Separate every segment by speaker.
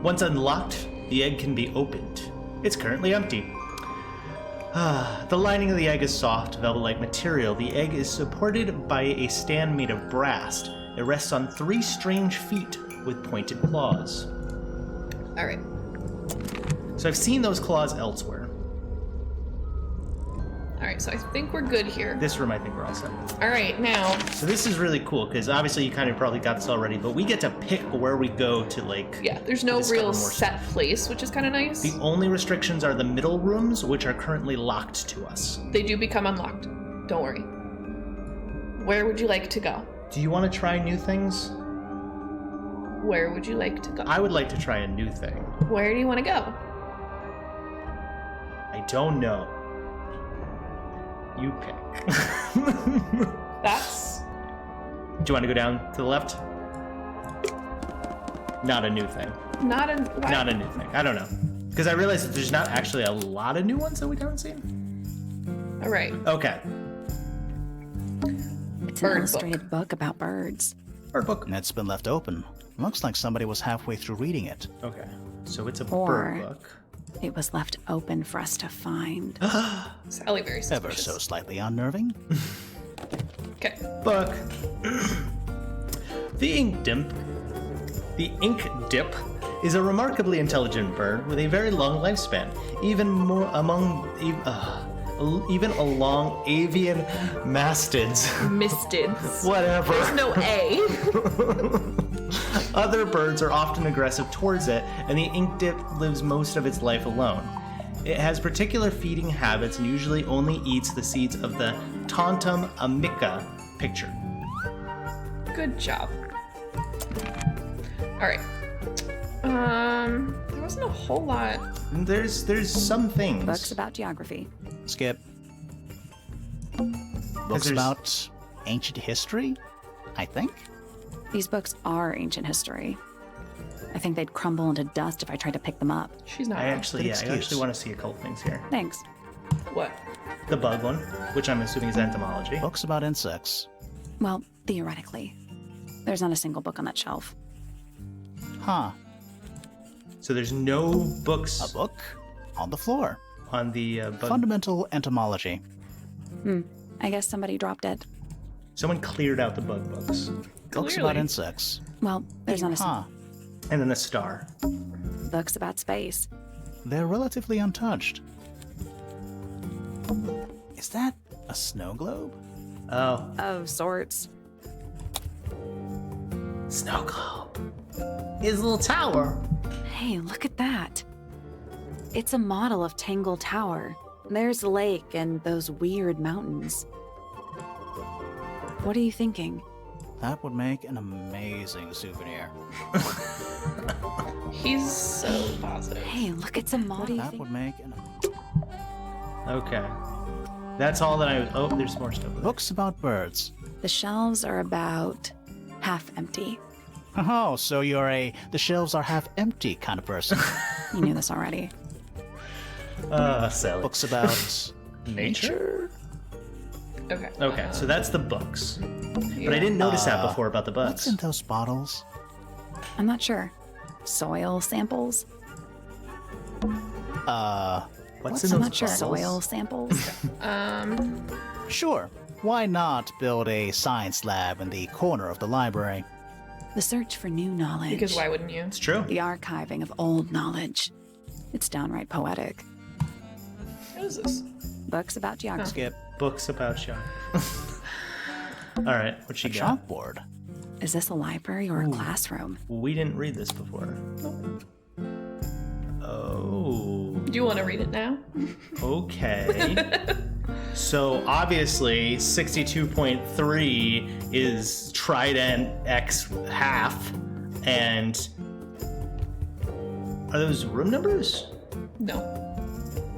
Speaker 1: Once unlocked, the egg can be opened. It's currently empty. The lining of the egg is soft, velvet-like material. The egg is supported by a stand made of brass. It rests on 3 strange feet with pointed claws.
Speaker 2: All right.
Speaker 1: So I've seen those claws elsewhere.
Speaker 2: All right, so I think we're good here.
Speaker 1: This room, I think we're all set.
Speaker 2: All right, now.
Speaker 1: So this is really cool, because obviously you kind of probably got this already, but we get to pick where we go to, like...
Speaker 2: Yeah, there's no real set place, which is kind of nice.
Speaker 1: The only restrictions are the middle rooms, which are currently locked to us.
Speaker 2: They do become unlocked. Don't worry. Where would you like to go?
Speaker 1: Do you want to try new things?
Speaker 2: Where would you like to go?
Speaker 1: I would like to try a new thing.
Speaker 2: Where do you want to go?
Speaker 1: I don't know. You pick.
Speaker 2: That's...
Speaker 1: Do you want to go down to the left? Not a new thing.
Speaker 2: Not a... Why?
Speaker 1: Not a new thing. I don't know. Because I realized that there's not actually a lot of new ones that we haven't seen.
Speaker 2: All right.
Speaker 1: Okay.
Speaker 3: It's an illustrated book about birds.
Speaker 1: Bird book.
Speaker 4: And it's been left open. Looks like somebody was halfway through reading it.
Speaker 1: Okay. So it's a
Speaker 3: Or
Speaker 1: bird book.
Speaker 3: It was left open for us to find.
Speaker 2: Sally, very suspicious.
Speaker 4: Ever so slightly unnerving.
Speaker 2: Okay.
Speaker 1: Book. The ink dip is a remarkably intelligent bird with a very long lifespan, even along avian mastids.
Speaker 2: Mistids.
Speaker 1: Whatever.
Speaker 2: There's no A.
Speaker 1: Other birds are often aggressive towards it, and the ink dip lives most of its life alone. It has particular feeding habits and usually only eats the seeds of the Tantum amica picture.
Speaker 2: Good job. All right. There wasn't a whole lot.
Speaker 1: There's some things.
Speaker 3: Books about geography.
Speaker 4: Skip. Books about ancient history, I think.
Speaker 3: These books are ancient history. I think they'd crumble into dust if I tried to pick them up.
Speaker 2: She's not.
Speaker 1: I actually
Speaker 4: excuse.
Speaker 1: want to see a couple things here.
Speaker 3: Thanks.
Speaker 2: What?
Speaker 1: The bug one, which I'm assuming is entomology.
Speaker 4: Books about insects.
Speaker 3: Well, theoretically. There's not a single book on that shelf.
Speaker 4: Huh.
Speaker 1: So there's no books
Speaker 4: A book on the floor.
Speaker 1: on the bug.
Speaker 4: Fundamental entomology.
Speaker 3: I guess somebody dropped it.
Speaker 1: Someone cleared out the bug books.
Speaker 4: Books about insects.
Speaker 3: Well, there's not a
Speaker 4: Huh.
Speaker 1: And then the star.
Speaker 3: books about space.
Speaker 4: They're relatively untouched. Is that a snow globe?
Speaker 1: Oh,
Speaker 3: Of sorts.
Speaker 1: snow globe. His little tower.
Speaker 3: Hey, look at that. It's a model of Tangle Tower. There's the lake and those weird mountains. What are you thinking?
Speaker 4: That would make an amazing souvenir.
Speaker 2: He's so positive.
Speaker 3: Hey, look, it's a model.
Speaker 4: That would make an...
Speaker 1: Okay. That's all that I... Oh, there's more stuff.
Speaker 4: Books about birds.
Speaker 3: The shelves are about half empty.
Speaker 4: Oh, so you're a the shelves are half empty kind of person.
Speaker 3: You knew this already.
Speaker 1: Sally.
Speaker 4: Books about
Speaker 1: Nature?
Speaker 2: Okay.
Speaker 1: Okay, so that's the books.
Speaker 2: Yeah.
Speaker 1: But I didn't notice that before about the
Speaker 4: what's
Speaker 1: bugs.
Speaker 4: in those bottles?
Speaker 3: I'm not sure. Soil samples?
Speaker 1: What's
Speaker 3: I'm
Speaker 1: in
Speaker 3: not
Speaker 1: those
Speaker 3: sure.
Speaker 1: bottles?
Speaker 3: Soil samples?
Speaker 4: Sure. Why not build a science lab in the corner of the library?
Speaker 3: The search for new knowledge.
Speaker 2: Because why wouldn't you?
Speaker 1: It's true.
Speaker 3: The archiving of old knowledge. It's downright poetic.
Speaker 2: What is this?
Speaker 3: Books about geography.
Speaker 4: Skip.
Speaker 1: Books about shop. All right, what
Speaker 4: A
Speaker 1: you got?
Speaker 4: chalkboard.
Speaker 3: Is this a library or a classroom?
Speaker 1: We didn't read this before. Oh.
Speaker 2: Do you want to read it now?
Speaker 1: Okay. So obviously 62.3 is Trident X half, and are those room numbers?
Speaker 2: No.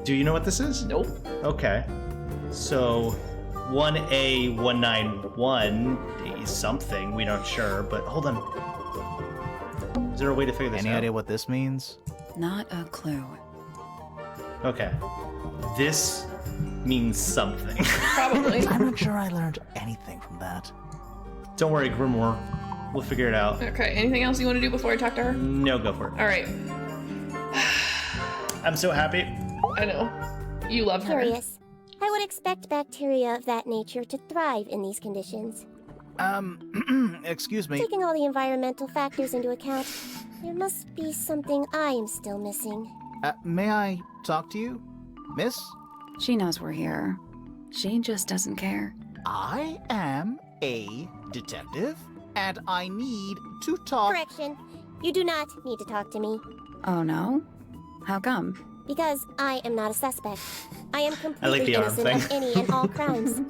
Speaker 1: Do you know what this is?
Speaker 2: Nope.
Speaker 1: Okay. So 1A191 is something, we're not sure, but hold on. Is there a way to figure this
Speaker 4: Any
Speaker 1: out?
Speaker 4: idea what this means?
Speaker 3: Not a clue.
Speaker 1: Okay. This means something.
Speaker 2: Probably.
Speaker 4: I'm not sure I learned anything from that.
Speaker 1: Don't worry, Grimoire. We'll figure it out.
Speaker 2: Okay, anything else you want to do before I talk to her?
Speaker 1: No, go for it.
Speaker 2: All right.
Speaker 1: I'm so happy.
Speaker 2: I know. You love her.
Speaker 5: Curious. I would expect bacteria of that nature to thrive in these conditions.
Speaker 4: Excuse me.
Speaker 5: Taking all the environmental factors into account, there must be something I am still missing.
Speaker 4: May I talk to you, miss?
Speaker 3: She knows we're here. She just doesn't care.
Speaker 4: I am a detective, and I need to talk.
Speaker 5: Correction. You do not need to talk to me,
Speaker 3: Oh no? How come?
Speaker 5: because I am not a suspect. I am
Speaker 1: like
Speaker 5: completely
Speaker 1: the arm
Speaker 5: innocent of
Speaker 1: thing.
Speaker 5: any and all crimes.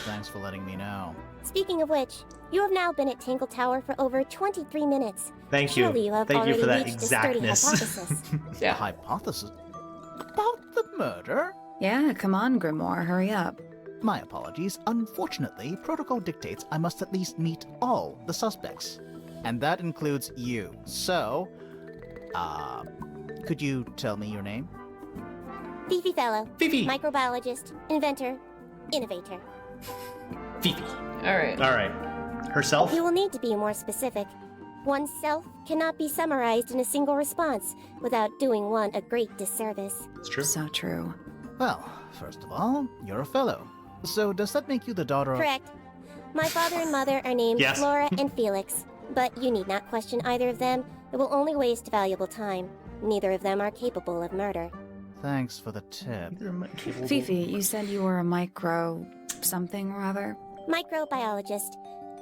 Speaker 4: Thanks for letting me know.
Speaker 5: Speaking of which, you have now been at Tangle Tower for over 23 minutes.
Speaker 1: Thank you.
Speaker 5: Surely you have
Speaker 1: Thank you
Speaker 5: already
Speaker 1: for that
Speaker 5: reached a sturdy
Speaker 1: exactness.
Speaker 5: hypothesis.
Speaker 4: A
Speaker 2: Yeah.
Speaker 4: hypothesis about the murder?
Speaker 3: Yeah, come on, Grimoire, hurry up.
Speaker 4: My apologies. Unfortunately, protocol dictates I must at least meet all the suspects. And that includes you. So, could you tell me your name?
Speaker 5: Fifi Fellow.
Speaker 1: Fifi.
Speaker 5: Microbiologist, inventor, innovator.
Speaker 1: Fifi.
Speaker 2: All right.
Speaker 1: All right. Herself?
Speaker 5: You will need to be more specific. Oneself cannot be summarized in a single response without doing one a great disservice.
Speaker 1: It's true.
Speaker 3: So true.
Speaker 4: Well, first of all, you're a fellow. So does that make you the daughter of...
Speaker 5: Correct. My father and mother are named
Speaker 1: Yes.
Speaker 5: Flora and Felix, but you need not question either of them. It will only waste valuable time. Neither of them are capable of murder.
Speaker 4: Thanks for the tip.
Speaker 3: Fifi, you said you were a micro... something or other?
Speaker 5: Microbiologist,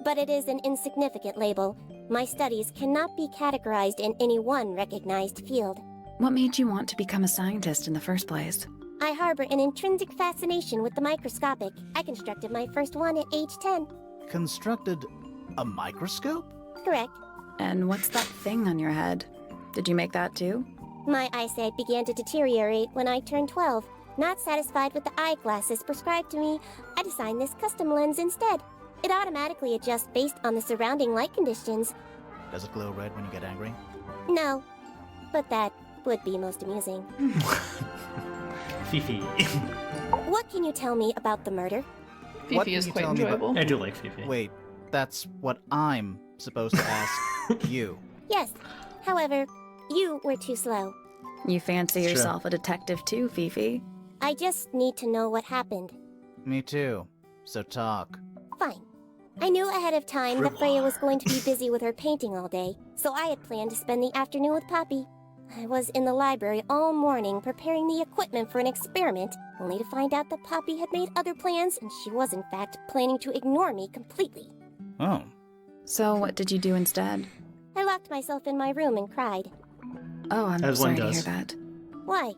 Speaker 5: but it is an insignificant label. My studies cannot be categorized in any one recognized field.
Speaker 3: What made you want to become a scientist in the first place?
Speaker 5: I harbor an intrinsic fascination with the microscopic. I constructed my first one at age 10.
Speaker 4: Constructed a microscope?
Speaker 5: Correct.
Speaker 3: And what's that thing on your head? Did you make that too?
Speaker 5: My eyesight began to deteriorate when I turned 12. Not satisfied with the eyeglasses prescribed to me, I designed this custom lens instead. It automatically adjusts based on the surrounding light conditions.
Speaker 4: Does it glow red when you get angry?
Speaker 5: No, but that would be most amusing.
Speaker 1: Fifi.
Speaker 5: What can you tell me about the murder?
Speaker 4: What
Speaker 2: Fifi
Speaker 4: can
Speaker 2: is
Speaker 4: you
Speaker 2: quite
Speaker 4: tell me about-
Speaker 2: enjoyable.
Speaker 1: I do like Fifi.
Speaker 4: Wait, that's what I'm supposed to ask you.
Speaker 5: Yes. However, you were too slow.
Speaker 3: You fancy
Speaker 1: It's true.
Speaker 3: yourself a detective too, Fifi?
Speaker 5: I just need to know what happened.
Speaker 4: Me too. So talk.
Speaker 5: Fine. I knew ahead of time that Freya was going to be busy with her painting all day, so I had planned to spend the afternoon with Poppy. I was in the library all morning preparing the equipment for an experiment, only to find out that Poppy had made other plans and she was in fact planning to ignore me completely.
Speaker 4: Oh.
Speaker 3: So what did you do instead?
Speaker 5: I locked myself in my room and cried.
Speaker 3: Oh, I'm
Speaker 1: As one
Speaker 3: sorry to
Speaker 1: does.
Speaker 3: hear that.
Speaker 5: Why?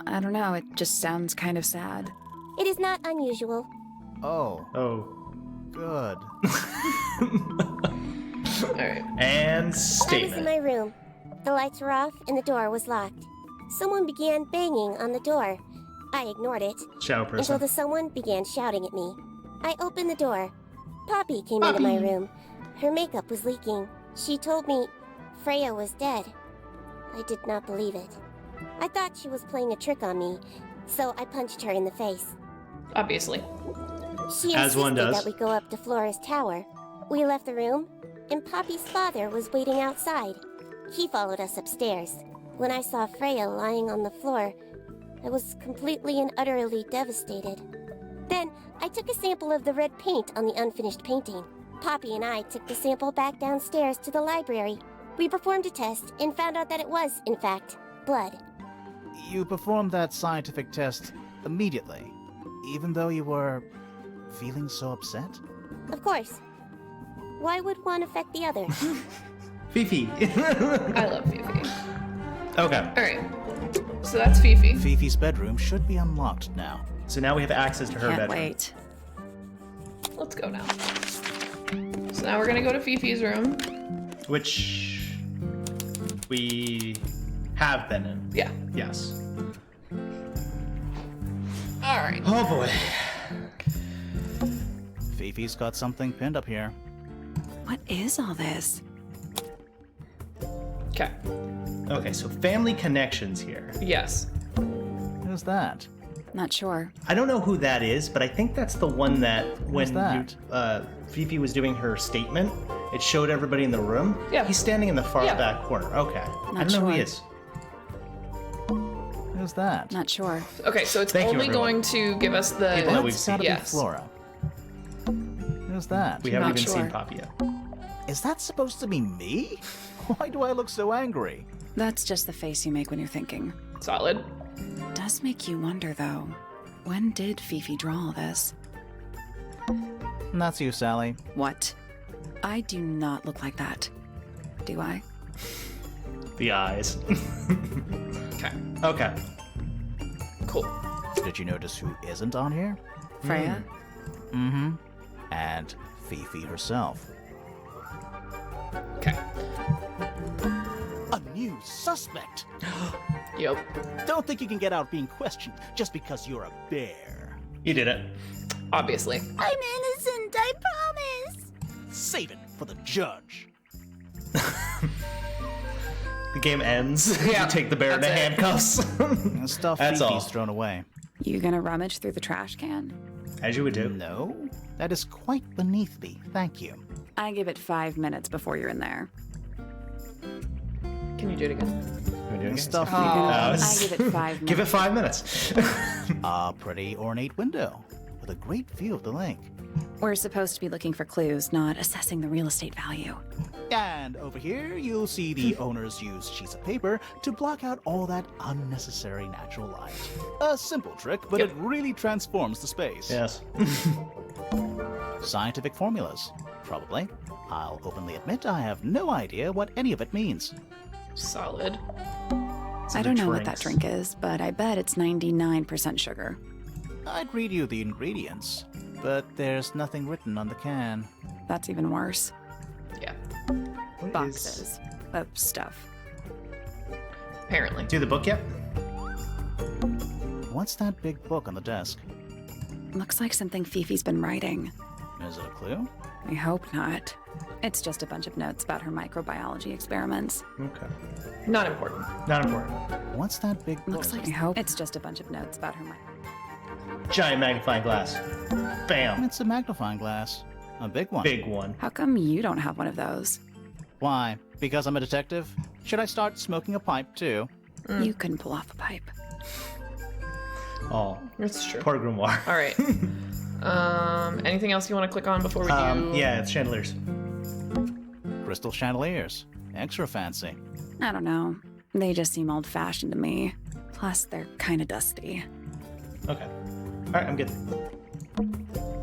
Speaker 3: I don't know, it just sounds kind of sad.
Speaker 5: It is not unusual.
Speaker 4: Oh,
Speaker 1: Oh.
Speaker 4: good.
Speaker 2: All right.
Speaker 1: And
Speaker 5: I was in
Speaker 1: statement.
Speaker 5: my room. The lights were off and the door was locked. Someone began banging on the door. I ignored it
Speaker 1: Shadow
Speaker 5: until
Speaker 1: person.
Speaker 5: the someone began shouting at me. I opened the door. Poppy came into my room. Her makeup was leaking. She told me Freya was dead. I did not believe it. I thought she was playing a trick on me, so I punched her in the face.
Speaker 2: Obviously.
Speaker 5: She
Speaker 1: As one
Speaker 5: insisted
Speaker 1: does.
Speaker 5: that we go up to Flora's tower. We left the room, and Poppy's father was waiting outside. He followed us upstairs. When I saw Freya lying on the floor, I was completely and utterly devastated. Then, I took a sample of the red paint on the unfinished painting. Poppy and I took the sample back downstairs to the library. We performed a test and found out that it was, in fact, blood.
Speaker 4: You performed that scientific test immediately, even though you were feeling so upset?
Speaker 5: Of course. Why would one affect the other?
Speaker 1: Fifi.
Speaker 2: I love Fifi.
Speaker 1: Okay.
Speaker 2: All right. So that's Fifi.
Speaker 4: Fifi's bedroom should be unlocked now.
Speaker 1: So now we have access to her
Speaker 3: Can't
Speaker 1: bedroom.
Speaker 3: wait.
Speaker 2: Let's go now. So now we're gonna go to Fifi's room.
Speaker 1: Which we have been in.
Speaker 2: Yeah.
Speaker 1: Yes.
Speaker 2: All right.
Speaker 1: Oh boy.
Speaker 4: Fifi's got something pinned up here.
Speaker 3: What is all this?
Speaker 2: Okay.
Speaker 1: Okay, so family connections here.
Speaker 2: Yes.
Speaker 4: Who's that?
Speaker 3: Not sure.
Speaker 1: I don't know who that is, but I think that's the one that when
Speaker 4: that?
Speaker 1: Fifi was doing her statement, It showed everybody in the room?
Speaker 2: Yeah.
Speaker 1: He's standing in the far
Speaker 2: Yeah.
Speaker 1: back corner. Okay. I
Speaker 3: Not
Speaker 1: don't know who he
Speaker 3: sure.
Speaker 1: is.
Speaker 4: Who's that?
Speaker 3: Not sure.
Speaker 2: Okay, so it's
Speaker 1: Thank you,
Speaker 2: only
Speaker 1: everyone.
Speaker 2: going to give us the.
Speaker 1: People that we've
Speaker 4: That's
Speaker 1: seen.
Speaker 4: gotta be
Speaker 2: Yes.
Speaker 4: Flora. Who's that?
Speaker 1: We haven't
Speaker 3: Not
Speaker 1: even seen
Speaker 3: sure.
Speaker 1: Poppy yet.
Speaker 4: Is that supposed to be me? Why do I look so angry?
Speaker 3: That's just the face you make when you're thinking.
Speaker 2: Solid.
Speaker 3: Does make you wonder, though. When did Fifi draw all this?
Speaker 4: And that's you, Sally.
Speaker 3: What? I do not look like that. Do I?
Speaker 1: The eyes.
Speaker 2: Okay.
Speaker 1: Okay.
Speaker 2: Cool.
Speaker 4: Did you notice who isn't on here?
Speaker 3: Freya?
Speaker 4: Mm-hmm. And Fifi herself.
Speaker 2: Okay.
Speaker 4: A new suspect!
Speaker 2: Yep.
Speaker 4: Don't think you can get out being questioned just because you're a bear.
Speaker 1: You did it.
Speaker 2: Obviously.
Speaker 5: I'm innocent, I promise.
Speaker 4: Save it for the judge.
Speaker 1: The game ends.
Speaker 2: Yeah,
Speaker 1: You take the bear into
Speaker 2: that's it.
Speaker 1: handcuffs.
Speaker 4: The stuff
Speaker 1: That's
Speaker 4: Fifi's
Speaker 1: all.
Speaker 4: thrown away.
Speaker 3: You gonna rummage through the trash can?
Speaker 1: As you would do.
Speaker 4: No, that is quite beneath me, thank you.
Speaker 3: I give it 5 minutes before you're in there.
Speaker 2: Can you do it again?
Speaker 1: Can we do it again?
Speaker 4: Stuff
Speaker 3: You're gonna-
Speaker 1: Oh,
Speaker 3: I
Speaker 1: it's-
Speaker 3: give it 5 minutes.
Speaker 1: Give it 5 minutes.
Speaker 4: A pretty ornate window with a great view of the lake.
Speaker 3: We're supposed to be looking for clues, not assessing the real estate value.
Speaker 4: And over here, you'll see the owners use sheets of paper to block out all that unnecessary natural light. A simple trick, but
Speaker 2: Yep.
Speaker 4: it really transforms the space.
Speaker 1: Yes.
Speaker 4: Scientific formulas, probably. I'll openly admit I have no idea what any of it means.
Speaker 2: Solid.
Speaker 1: So
Speaker 3: I
Speaker 1: the
Speaker 3: don't know what that
Speaker 1: drinks.
Speaker 3: drink is, but I bet it's 99% sugar.
Speaker 4: I'd read you the ingredients, but there's nothing written on the can.
Speaker 3: That's even worse.
Speaker 2: Yeah.
Speaker 1: What is-
Speaker 3: Boxes of stuff.
Speaker 2: Apparently.
Speaker 1: Do the book yet?
Speaker 4: What's that big book on the desk?
Speaker 3: Looks like something Fifi's been writing.
Speaker 4: Is it a clue?
Speaker 3: I hope not. It's just a bunch of notes about her microbiology experiments.
Speaker 1: Okay.
Speaker 2: Not important.
Speaker 1: Not important.
Speaker 4: What's that big book?
Speaker 3: Looks like I hope it's just a bunch of notes about her
Speaker 1: Giant magnifying glass. Bam.
Speaker 4: It's a magnifying glass. A big one.
Speaker 1: Big one.
Speaker 3: How come you don't have one of those?
Speaker 4: Why? Because I'm a detective? Should I start smoking a pipe too?
Speaker 3: You couldn't pull off a pipe.
Speaker 1: Oh,
Speaker 2: That's true.
Speaker 1: poor grimoire.
Speaker 2: All right. Anything else you want to click on before we do?
Speaker 1: Yeah, it's chandeliers.
Speaker 4: Crystal chandeliers. Extra fancy.
Speaker 3: I don't know. They just seem old-fashioned to me. Plus, they're kind of dusty.
Speaker 1: Okay. All right, I'm good.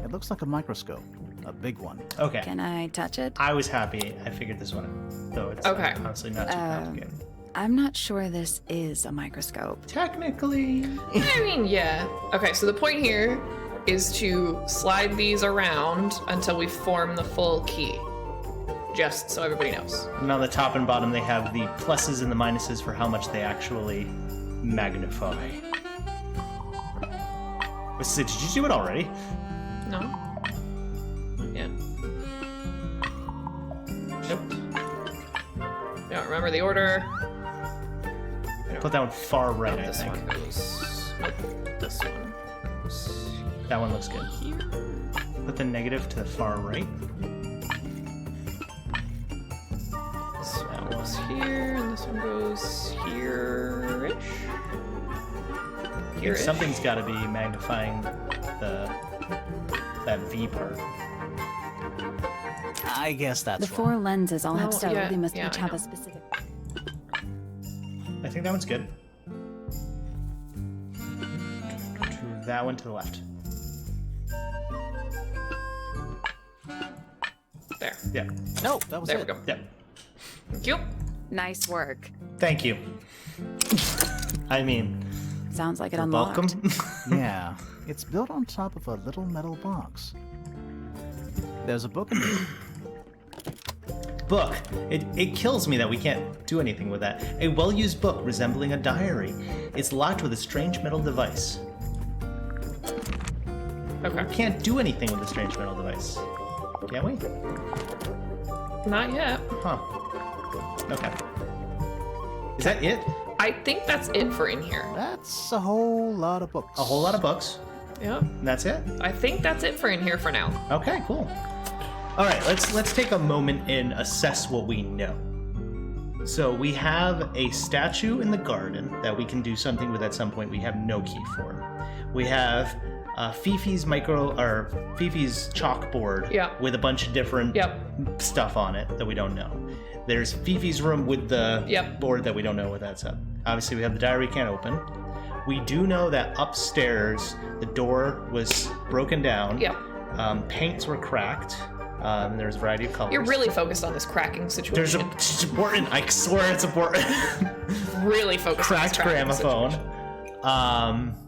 Speaker 4: It looks like a microscope. A big one.
Speaker 1: Okay.
Speaker 3: Can I touch it?
Speaker 1: I was happy I figured this one out, though it's
Speaker 2: Okay.
Speaker 1: honestly not too complicated.
Speaker 3: I'm not sure this is a microscope.
Speaker 1: Technically.
Speaker 2: I mean, yeah. Okay, so the point here is to slide these around until we form the full key. Just so everybody knows.
Speaker 1: And on the top and bottom, they have the pluses and the minuses for how much they actually magnify. Did you do it already?
Speaker 2: No? Yeah. Nope. Don't remember the order.
Speaker 1: Put that one far right, I
Speaker 2: This
Speaker 1: think.
Speaker 2: one goes. Nope. This one goes
Speaker 1: That one looks good.
Speaker 2: here.
Speaker 1: Put the negative to the far right.
Speaker 2: This one goes here, and this one goes here-ish.
Speaker 1: Yeah,
Speaker 2: Here-ish.
Speaker 1: something's got to be magnifying that V part.
Speaker 4: I guess that's
Speaker 3: The
Speaker 4: wrong.
Speaker 3: 4 lenses all have
Speaker 2: No,
Speaker 3: several.
Speaker 2: yeah,
Speaker 3: They must
Speaker 2: yeah,
Speaker 3: each
Speaker 2: I
Speaker 3: have
Speaker 2: know.
Speaker 3: a specific.
Speaker 1: I think that one's good. That one to the left.
Speaker 2: There.
Speaker 1: Yeah.
Speaker 4: No, that was
Speaker 2: There
Speaker 4: it.
Speaker 2: we go.
Speaker 1: Yeah.
Speaker 2: Thank you.
Speaker 3: Nice work.
Speaker 1: Thank you. I mean,
Speaker 3: Sounds like it
Speaker 1: you're
Speaker 3: unlocked.
Speaker 1: welcome.
Speaker 4: Yeah, it's built on top of a little metal box. There's a book in here.
Speaker 1: Book. It kills me that we can't do anything with that. A well-used book resembling a diary. It's locked with a strange metal device.
Speaker 2: Okay.
Speaker 1: Can't do anything with a strange metal device. Can we?
Speaker 2: Not yet.
Speaker 1: Huh. Okay. Is that it?
Speaker 2: I think that's it for in here.
Speaker 4: That's a whole lot of books.
Speaker 1: A whole lot of books.
Speaker 2: Yeah.
Speaker 1: And that's it?
Speaker 2: I think that's it for in here for now.
Speaker 1: Okay, cool. All right, let's take a moment and assess what we know. So we have a statue in the garden that we can do something with at some point. We have no key for. We have Fifi's chalkboard with a bunch of different stuff on it that we don't know. There's Fifi's room with the board that we don't know what that's up. Obviously, we have the diary we can't open. We do know that upstairs the door was broken down. Paints were cracked. There's a variety of colors.
Speaker 2: You're really focused on this cracking situation.
Speaker 1: It's important. I swear it's important.
Speaker 2: Really focused
Speaker 1: Cracked
Speaker 2: on this
Speaker 1: gramophone.
Speaker 2: situation.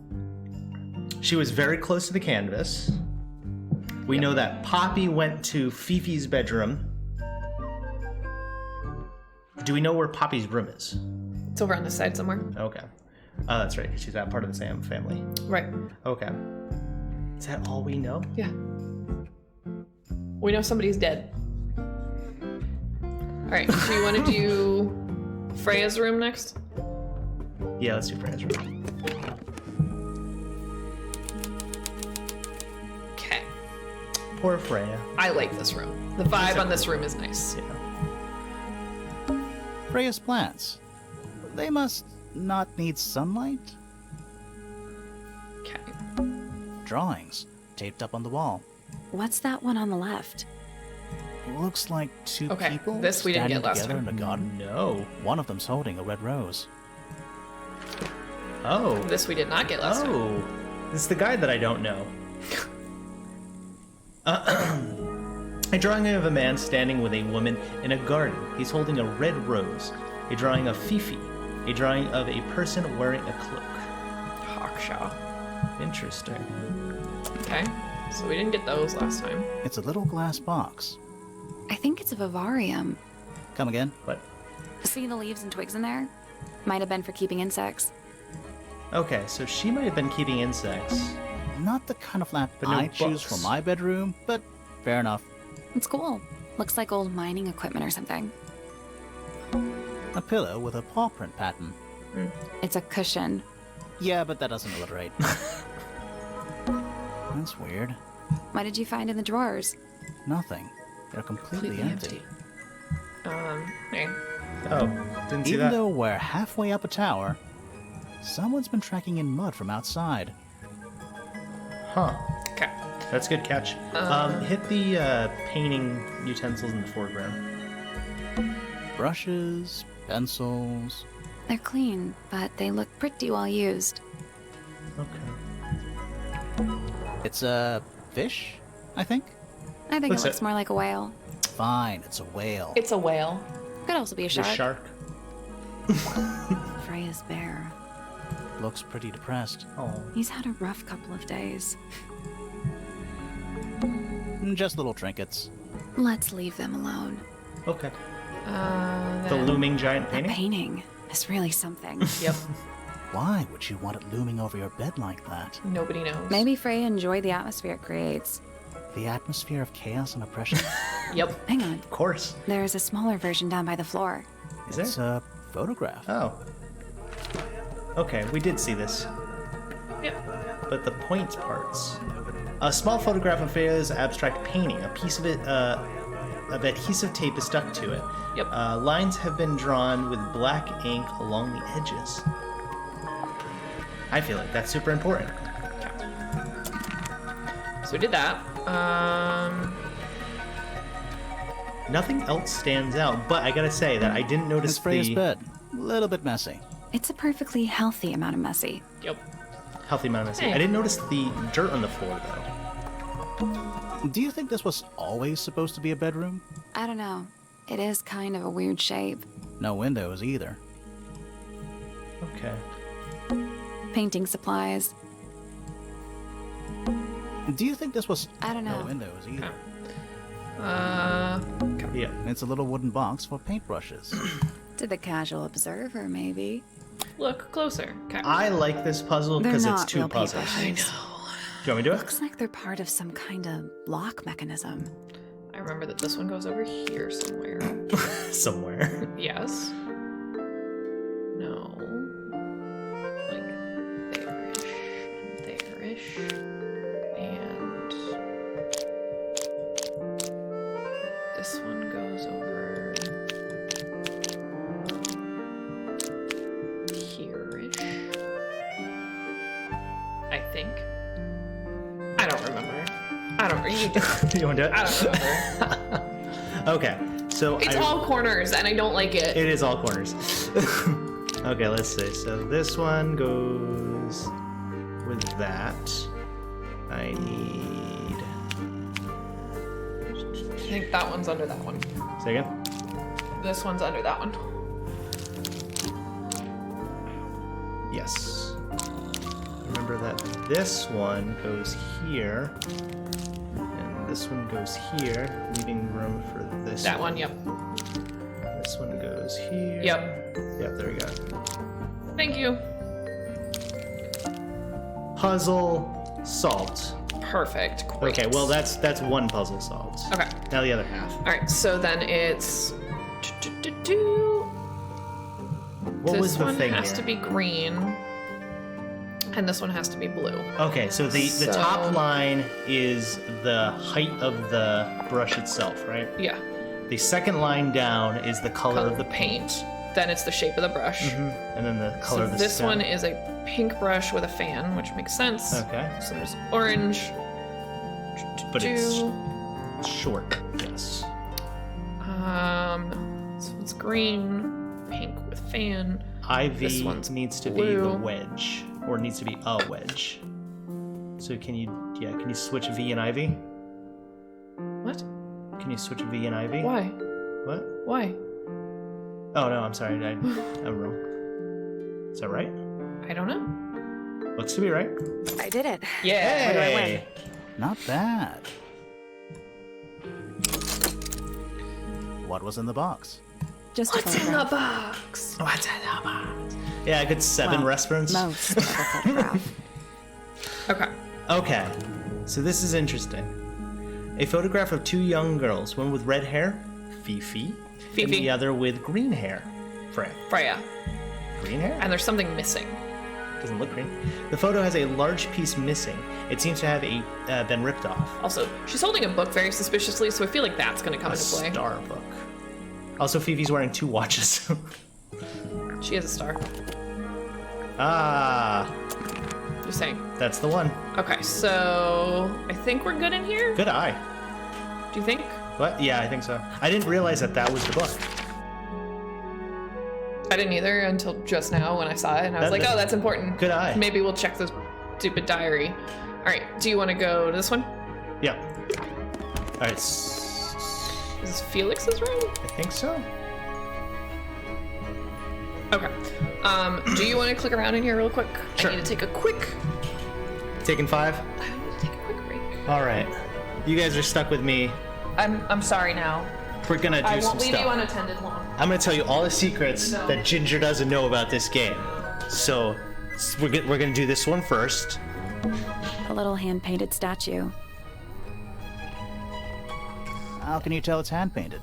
Speaker 1: She was very close to the canvas. We know that Poppy went to Fifi's bedroom. Do we know where Poppy's room is?
Speaker 2: It's over on this side somewhere.
Speaker 1: Okay. Oh, that's right. She's not part of the Sam family.
Speaker 2: Right.
Speaker 1: Okay. Is that all we know?
Speaker 2: Yeah. We know somebody's dead. All right. So you want to do Freya's room next?
Speaker 1: Yeah, let's do Freya's room.
Speaker 2: Okay.
Speaker 1: Poor Freya.
Speaker 2: I like this room. The vibe on this room is nice.
Speaker 1: Yeah.
Speaker 4: Freya's plants. They must not need sunlight?
Speaker 2: Okay.
Speaker 4: Drawings taped up on the wall.
Speaker 3: What's that one on the left?
Speaker 4: Looks like two
Speaker 2: Okay,
Speaker 4: people
Speaker 2: this we didn't
Speaker 4: standing
Speaker 2: get last
Speaker 4: together
Speaker 2: time.
Speaker 4: in a garden.
Speaker 1: No.
Speaker 4: One of them's holding a red rose.
Speaker 1: Oh.
Speaker 2: This we did not get last time.
Speaker 1: Oh. This is the guy that I don't know. A drawing of a man standing with a woman in a garden. He's holding a red rose. A drawing of Fifi. A drawing of a person wearing a cloak.
Speaker 2: Hawkshaw.
Speaker 1: Interesting.
Speaker 2: Okay. So we didn't get those last time.
Speaker 4: It's a little glass box.
Speaker 3: I think it's a vivarium.
Speaker 4: Come again?
Speaker 1: What?
Speaker 3: See the leaves and twigs in there? Might have been for keeping insects.
Speaker 1: Okay, so she might have been keeping insects.
Speaker 4: Not the kind of lamp
Speaker 1: But no
Speaker 4: I choose
Speaker 1: books.
Speaker 4: for my bedroom, but fair enough.
Speaker 3: It's cool. Looks like old mining equipment or something.
Speaker 4: A pillow with a paw print pattern.
Speaker 3: It's a cushion.
Speaker 4: Yeah, but that doesn't alliterate. That's weird.
Speaker 3: What did you find in the drawers?
Speaker 4: Nothing. They're completely empty.
Speaker 2: Hey.
Speaker 1: Oh, didn't see
Speaker 4: Even
Speaker 1: that.
Speaker 4: though we're halfway up a tower, someone's been tracking in mud from outside.
Speaker 1: Huh.
Speaker 2: Okay.
Speaker 1: That's a good catch. Hit the painting utensils in the foreground.
Speaker 4: Brushes, pencils.
Speaker 3: They're clean, but they look pretty well used.
Speaker 1: Okay.
Speaker 4: It's a fish, I think?
Speaker 3: I think
Speaker 1: Looks
Speaker 3: it looks
Speaker 1: it-
Speaker 3: more like a whale.
Speaker 4: Fine, it's a whale.
Speaker 2: It's a whale.
Speaker 3: Could also be a
Speaker 1: The
Speaker 3: shark.
Speaker 1: shark.
Speaker 3: Freya's bear.
Speaker 4: Looks pretty depressed.
Speaker 1: Oh.
Speaker 3: He's had a rough couple of days.
Speaker 4: Just little trinkets.
Speaker 3: Let's leave them alone.
Speaker 1: Okay. The
Speaker 2: Then-
Speaker 1: looming giant
Speaker 3: That
Speaker 1: painting?
Speaker 3: painting is really something.
Speaker 2: Yep.
Speaker 4: Why would you want it looming over your bed like that?
Speaker 2: Nobody knows.
Speaker 3: Maybe Freya enjoyed the atmosphere it creates.
Speaker 4: The atmosphere of chaos and oppression?
Speaker 2: Yep.
Speaker 3: Hang on.
Speaker 1: Of course.
Speaker 3: There's a smaller version down by the floor.
Speaker 1: Is there?
Speaker 4: It's a photograph.
Speaker 1: Oh. Okay, we did see this.
Speaker 2: Yep.
Speaker 1: But the point parts. A small photograph of Freya's abstract painting. A piece of it, of adhesive tape is stuck to it.
Speaker 2: Yep.
Speaker 1: Lines have been drawn with black ink along the edges. I feel like that's super important.
Speaker 2: So we did that.
Speaker 1: Nothing else stands out, but I gotta say that I didn't notice
Speaker 4: It's Freya's
Speaker 1: the
Speaker 4: bed. A little bit messy.
Speaker 3: It's a perfectly healthy amount of messy.
Speaker 2: Yep.
Speaker 1: healthy amount of messy.
Speaker 2: Hey.
Speaker 1: I didn't notice the dirt on the floor, though.
Speaker 4: Do you think this was always supposed to be a bedroom?
Speaker 3: I don't know. It is kind of a weird shape.
Speaker 4: No windows either.
Speaker 1: Okay.
Speaker 3: Painting supplies.
Speaker 4: Do you think this was
Speaker 3: I don't know.
Speaker 4: no windows either?
Speaker 1: Yeah.
Speaker 4: It's a little wooden box for paintbrushes.
Speaker 3: To the casual observer, maybe.
Speaker 2: Look closer. Okay.
Speaker 1: I like this puzzle
Speaker 3: They're
Speaker 1: because it's
Speaker 3: not
Speaker 1: two
Speaker 3: real
Speaker 1: puzzles.
Speaker 3: paintbrushes.
Speaker 1: Do you want me to do it?
Speaker 3: Looks like they're part of some kind of lock mechanism.
Speaker 2: I remember that this one goes over here somewhere.
Speaker 1: Somewhere.
Speaker 2: Yes. No. Like there-ish. And there-ish. And think. I don't remember. I don't. You do.
Speaker 1: You want to do it?
Speaker 2: I don't remember.
Speaker 1: Okay, so
Speaker 2: It's all corners, and I don't like it.
Speaker 1: It is all corners. Okay, let's see. So this one goes with that. I need.
Speaker 2: I think that one's under that one.
Speaker 1: Say again?
Speaker 2: This one's under that one.
Speaker 1: Yes. Remember that this one goes here, and this one goes here, leaving room for this.
Speaker 2: That one, yep.
Speaker 1: This one goes here.
Speaker 2: Yep.
Speaker 1: Yep, there we go.
Speaker 2: Thank you.
Speaker 1: Puzzle solved.
Speaker 2: Perfect. Great.
Speaker 1: Okay, well that's one puzzle solved.
Speaker 2: Okay.
Speaker 1: Now the other half.
Speaker 2: All right. So then it's.
Speaker 1: What was
Speaker 2: This
Speaker 1: the
Speaker 2: one
Speaker 1: thing
Speaker 2: has
Speaker 1: here?
Speaker 2: to be green, and this one has to be blue.
Speaker 1: Okay, so the top line is the height of the brush itself, right?
Speaker 2: Yeah.
Speaker 1: The second line down is the color of the paint.
Speaker 2: Then it's the shape of the brush.
Speaker 1: And then the color
Speaker 2: So
Speaker 1: of the
Speaker 2: this
Speaker 1: stem.
Speaker 2: one is a pink brush with a fan, which makes sense.
Speaker 1: Okay.
Speaker 2: So there's orange.
Speaker 1: But it's short, yes.
Speaker 2: This one's green, pink with fan. This
Speaker 1: Ivy
Speaker 2: one's
Speaker 1: needs to be the
Speaker 2: blue.
Speaker 1: wedge, or needs to be a wedge. So can you switch V and Ivy?
Speaker 2: What?
Speaker 1: Can you switch V and Ivy?
Speaker 2: Why?
Speaker 1: What?
Speaker 2: Why?
Speaker 1: Oh no, I'm sorry, I'm wrong. Is that right?
Speaker 2: I don't know.
Speaker 1: Looks to be right.
Speaker 3: I did it.
Speaker 2: Yeah.
Speaker 3: What do I win?
Speaker 1: Hey!
Speaker 4: Not bad. What was in the box?
Speaker 3: Just a
Speaker 2: What's in the
Speaker 3: photograph.
Speaker 2: box?
Speaker 1: What's in the box? Yeah, I got 7
Speaker 3: Well,
Speaker 1: restaurants.
Speaker 3: Most of a photograph.
Speaker 2: Okay.
Speaker 1: Okay, so this is interesting. A photograph of 2 young girls, one with red hair, Fifi, and
Speaker 2: Fifi.
Speaker 1: the other with green hair, Freya.
Speaker 2: Freya.
Speaker 1: Green hair?
Speaker 2: And there's something missing.
Speaker 1: Doesn't look green. The photo has a large piece missing. It seems to have been ripped off.
Speaker 2: Also, she's holding a book very suspiciously, so I feel like that's going to come
Speaker 1: A
Speaker 2: into play.
Speaker 1: star book. Also, Fifi's wearing 2 watches.
Speaker 2: She has a star.
Speaker 1: Ah,
Speaker 2: Just saying.
Speaker 1: that's the one.
Speaker 2: Okay, so I think we're good in here.
Speaker 1: Good eye.
Speaker 2: Do you think?
Speaker 1: What? Yeah, I think so. I didn't realize that was the book.
Speaker 2: I didn't either until just now when I saw it, and I was
Speaker 1: That-
Speaker 2: like, oh, that's important.
Speaker 1: Good eye.
Speaker 2: Maybe we'll check the stupid diary. All right, do you want to go to this one?
Speaker 1: Yep. All right.
Speaker 2: Is this Felix's room?
Speaker 1: I think so.
Speaker 2: Okay. Do you want to click around in here real quick?
Speaker 1: Sure.
Speaker 2: I need to take a quick.
Speaker 1: Taking 5.
Speaker 2: I need to take a quick break.
Speaker 1: All right. You guys are stuck with me.
Speaker 2: I'm sorry now.
Speaker 1: We're gonna do
Speaker 2: I
Speaker 1: some
Speaker 2: won't leave
Speaker 1: stuff.
Speaker 2: you unattended long.
Speaker 1: I'm gonna tell you all the secrets
Speaker 2: No.
Speaker 1: that Ginger doesn't know about this game. So we're gonna do this one first.
Speaker 3: A little hand-painted statue.
Speaker 4: How can you tell it's hand-painted?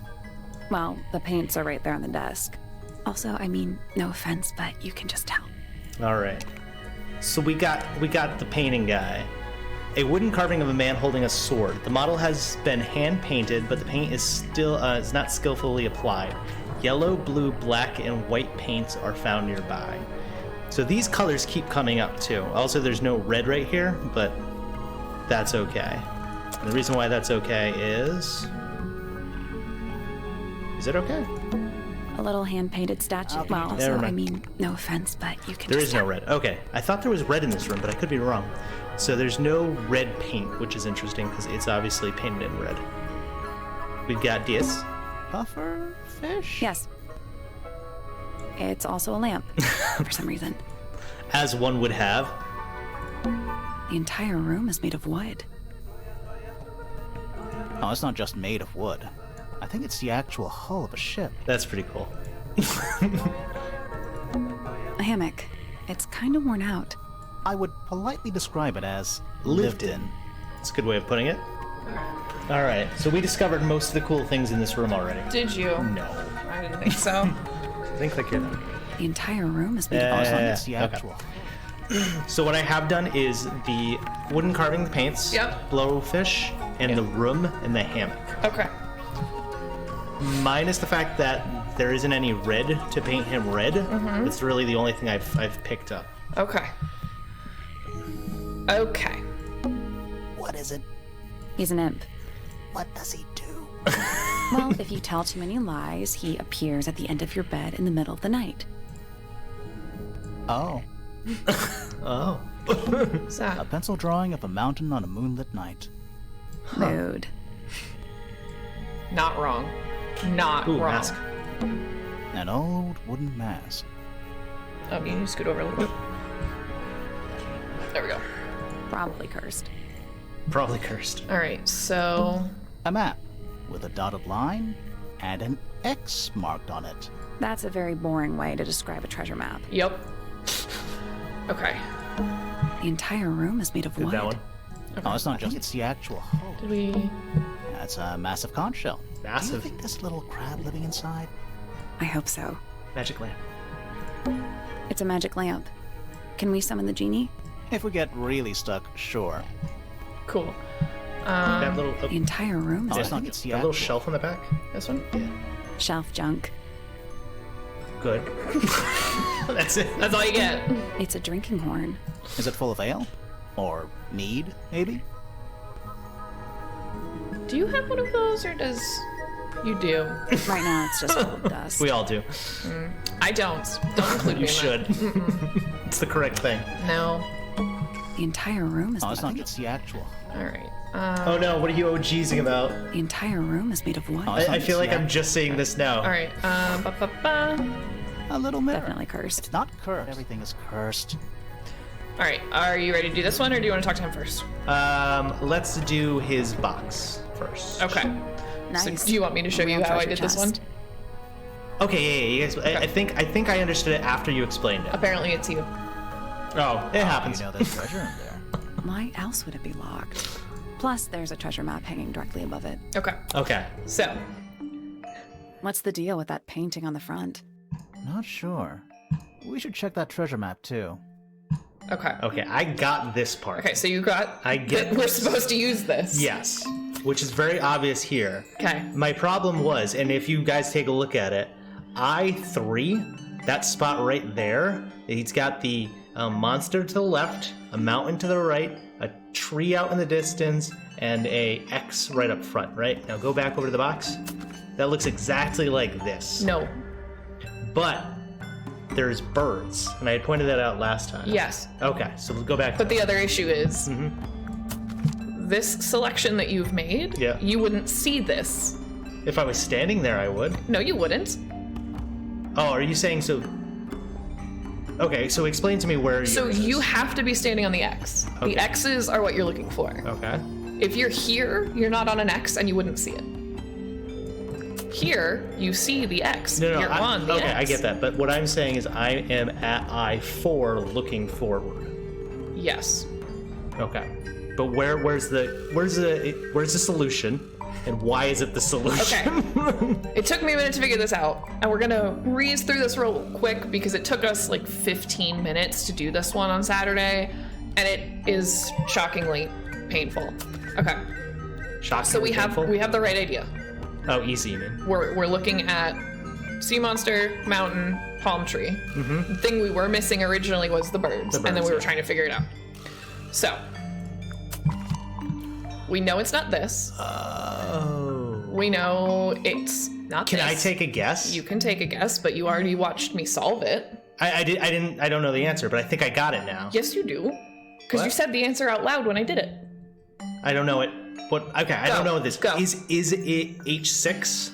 Speaker 3: Well, the paints are right there on the desk. Also, I mean, no offense, but you can just tell.
Speaker 1: All right. So we got the painting guy. A wooden carving of a man holding a sword. The model has been hand painted, but the paint is still is not skillfully applied. Yellow, blue, black, and white paints are found nearby. So these colors keep coming up too. Also, there's no red right here, but that's okay. And the reason why that's okay is it okay?
Speaker 3: A little hand-painted statue.
Speaker 4: Okay.
Speaker 3: Well,
Speaker 1: Never
Speaker 3: also, I
Speaker 1: mind.
Speaker 3: mean, no offense, but you can
Speaker 1: There
Speaker 3: just
Speaker 1: is no
Speaker 3: tell.
Speaker 1: red. Okay, I thought there was red in this room, but I could be wrong. So there's no red paint, which is interesting because it's obviously painted in red. We've got this.
Speaker 4: Puffer fish?
Speaker 3: Yes. It's also a lamp, for some reason.
Speaker 1: As one would have.
Speaker 3: The entire room is made of wood.
Speaker 4: Oh, it's not just made of wood. I think it's the actual hull of a ship.
Speaker 1: That's pretty cool.
Speaker 3: A hammock. It's kind of worn out.
Speaker 4: I would politely describe it as
Speaker 1: Lived in. That's a good way of putting it. All right, so we discovered most of the cool things in this room already.
Speaker 2: Did you?
Speaker 1: No.
Speaker 2: I didn't think so.
Speaker 1: Then click here then.
Speaker 3: The entire room is made
Speaker 4: Oh,
Speaker 3: of
Speaker 4: it's
Speaker 3: wood.
Speaker 4: not it's the
Speaker 1: okay.
Speaker 4: actual.
Speaker 1: So what I have done is the wooden carving, the paints,
Speaker 2: Yep.
Speaker 1: blowfish, and the room and the hammock.
Speaker 2: Okay.
Speaker 1: Minus the fact that there isn't any red to paint him red. It's really the only thing I've picked up.
Speaker 2: Okay. Okay.
Speaker 4: What is it?
Speaker 3: He's an imp.
Speaker 4: What does he do?
Speaker 3: Well, if you tell too many lies, he appears at the end of your bed in the middle of the night.
Speaker 4: Oh,
Speaker 1: Oh.
Speaker 2: What's
Speaker 4: a
Speaker 2: that?
Speaker 4: pencil drawing of a mountain on a moonlit night.
Speaker 3: Mood.
Speaker 2: Not wrong. Not
Speaker 1: Ooh,
Speaker 2: wrong.
Speaker 1: mask.
Speaker 4: An old wooden mask.
Speaker 2: Oh, you need to scoot over a little bit. There we go.
Speaker 3: Probably cursed.
Speaker 1: Probably cursed.
Speaker 2: All right, so
Speaker 4: A map with a dotted line and an X marked on it.
Speaker 3: That's a very boring way to describe a treasure map.
Speaker 2: yep. Okay.
Speaker 3: The entire room is made of
Speaker 1: Did
Speaker 3: wood.
Speaker 1: that one.
Speaker 4: Oh, it's not just, it's the actual hull.
Speaker 2: Did we?
Speaker 4: That's a massive conch shell. Do you
Speaker 1: Massive.
Speaker 4: think this little crab living inside?
Speaker 3: I hope so.
Speaker 1: Magic lamp.
Speaker 3: It's a magic lamp. Can we summon the genie?
Speaker 4: If we get really stuck, sure.
Speaker 2: Cool.
Speaker 1: That little,
Speaker 3: The entire room is
Speaker 4: Oh,
Speaker 3: made
Speaker 4: it's not,
Speaker 3: of
Speaker 4: it's the
Speaker 1: that little
Speaker 4: actual-
Speaker 1: shelf on the back.
Speaker 2: This one?
Speaker 3: shelf junk.
Speaker 1: Good. That's it.
Speaker 2: That's all you get.
Speaker 3: It's a drinking horn.
Speaker 4: Is it full of ale? Or mead, maybe?
Speaker 2: Do you have one of those, or does you do?
Speaker 3: Right now, it's just full of dust.
Speaker 1: We all do.
Speaker 2: I don't. Don't include me
Speaker 1: You
Speaker 2: in
Speaker 1: should. It's the correct thing.
Speaker 2: that. No.
Speaker 3: The entire room is
Speaker 4: Oh,
Speaker 3: made
Speaker 4: it's
Speaker 3: of
Speaker 4: not, it's the actual.
Speaker 2: All right.
Speaker 1: Oh no, what are you OGsing about?
Speaker 3: The entire room is made of wood.
Speaker 4: Oh, it's not,
Speaker 1: I feel
Speaker 4: it's
Speaker 1: like
Speaker 4: the
Speaker 1: I'm just saying this now.
Speaker 2: All right.
Speaker 4: A little mirror.
Speaker 3: Definitely cursed.
Speaker 4: It's not cursed. Everything is cursed.
Speaker 2: All right. Are you ready to do this one, or do you want to talk to him first?
Speaker 1: Let's do his box first.
Speaker 2: Okay.
Speaker 3: Nice.
Speaker 2: So do you want me to show you
Speaker 3: Real
Speaker 2: how I
Speaker 3: treasure
Speaker 2: did this one?
Speaker 3: chest.
Speaker 1: Okay, yeah, you guys. I think I understood it after you explained it.
Speaker 2: Apparently, it's you.
Speaker 1: Oh, it happens.
Speaker 4: You know there's treasure in there.
Speaker 3: Why else would it be locked? Plus, there's a treasure map hanging directly above it.
Speaker 2: Okay.
Speaker 1: Okay.
Speaker 2: So,
Speaker 3: What's the deal with that painting on the front?
Speaker 4: Not sure. We should check that treasure map too.
Speaker 2: okay.
Speaker 1: Okay, I got this part.
Speaker 2: Okay. So you got.
Speaker 1: I get
Speaker 2: that we're
Speaker 1: this.
Speaker 2: supposed to use this.
Speaker 1: Yes, which is very obvious here.
Speaker 2: Okay.
Speaker 1: My problem was, and if you guys take a look at it, I3, that spot right there, he's got the monster to the left, a mountain to the right, a tree out in the distance, and a X right up front, right? Now go back over to the box. That looks exactly like this.
Speaker 2: No.
Speaker 1: But there's birds, and I had pointed that out last time.
Speaker 2: Yes.
Speaker 1: Okay, so we'll go back.
Speaker 2: But the other issue is this selection that you've made.
Speaker 1: Yeah.
Speaker 2: You wouldn't see this.
Speaker 1: If I was standing there, I would.
Speaker 2: No, you wouldn't.
Speaker 1: Oh, are you saying so? Okay, so explain to me where
Speaker 2: So
Speaker 1: yours
Speaker 2: you
Speaker 1: is.
Speaker 2: have to be standing on the X.
Speaker 1: Okay.
Speaker 2: The X's are what you're looking for.
Speaker 1: Okay.
Speaker 2: If you're here, you're not on an X and you wouldn't see it. Here, you see the X.
Speaker 1: No,
Speaker 2: You're on the
Speaker 1: okay,
Speaker 2: X.
Speaker 1: I get that. But what I'm saying is I am at I4 looking forward.
Speaker 2: Yes.
Speaker 1: Okay. But where's the solution? And why is it the solution?
Speaker 2: Okay. It took me a minute to figure this out, and we're gonna breeze through this real quick because it took us like 15 minutes to do this one on Saturday, and it is shockingly painful. Okay.
Speaker 1: Shocking.
Speaker 2: So we have the right idea.
Speaker 1: Oh, easy, you mean?
Speaker 2: We're looking at sea monster, mountain, palm tree. The thing we were missing originally was the birds, and then
Speaker 1: birds,
Speaker 2: we were
Speaker 1: yeah.
Speaker 2: trying to figure it out. So we know it's not this.
Speaker 1: Oh.
Speaker 2: We know it's not
Speaker 1: Can
Speaker 2: this.
Speaker 1: I take a guess?
Speaker 2: You can take a guess, but you already watched me solve it.
Speaker 1: I don't know the answer, but I think I got it now.
Speaker 2: Yes, you do. Because you
Speaker 1: What?
Speaker 2: said the answer out loud when I did it.
Speaker 1: I don't know it. What? Okay, I
Speaker 2: Go.
Speaker 1: don't know this.
Speaker 2: Go.
Speaker 1: Is it H6?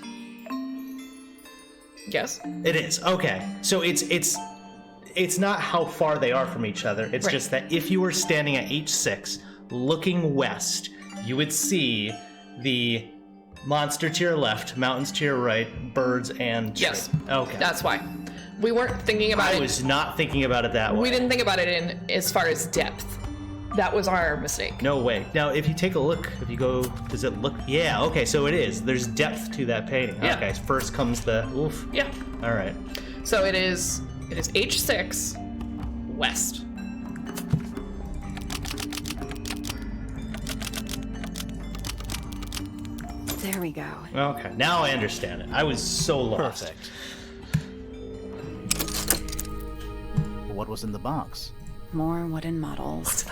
Speaker 2: Yes.
Speaker 1: It is. Okay. So it's not how far they are from each other. It's
Speaker 2: Right.
Speaker 1: just that if you were standing at H6 looking west, you would see the monster to your left, mountains to your right, birds and tree.
Speaker 2: Yes.
Speaker 1: Okay.
Speaker 2: That's why. We weren't thinking about
Speaker 1: I
Speaker 2: it.
Speaker 1: was not thinking about it that way.
Speaker 2: We didn't think about it in as far as depth. That was our mistake.
Speaker 1: No way. Now, if you take a look, if you go, does it look? Yeah. Okay. So it is. There's depth to that painting.
Speaker 2: Yeah.
Speaker 1: Okay. First comes the oof.
Speaker 2: Yeah.
Speaker 1: All right.
Speaker 2: So it is H6 west.
Speaker 3: There we go.
Speaker 1: Okay. Now I understand it. I was so lost.
Speaker 4: Perfect. What was in the box?
Speaker 3: More wooden models.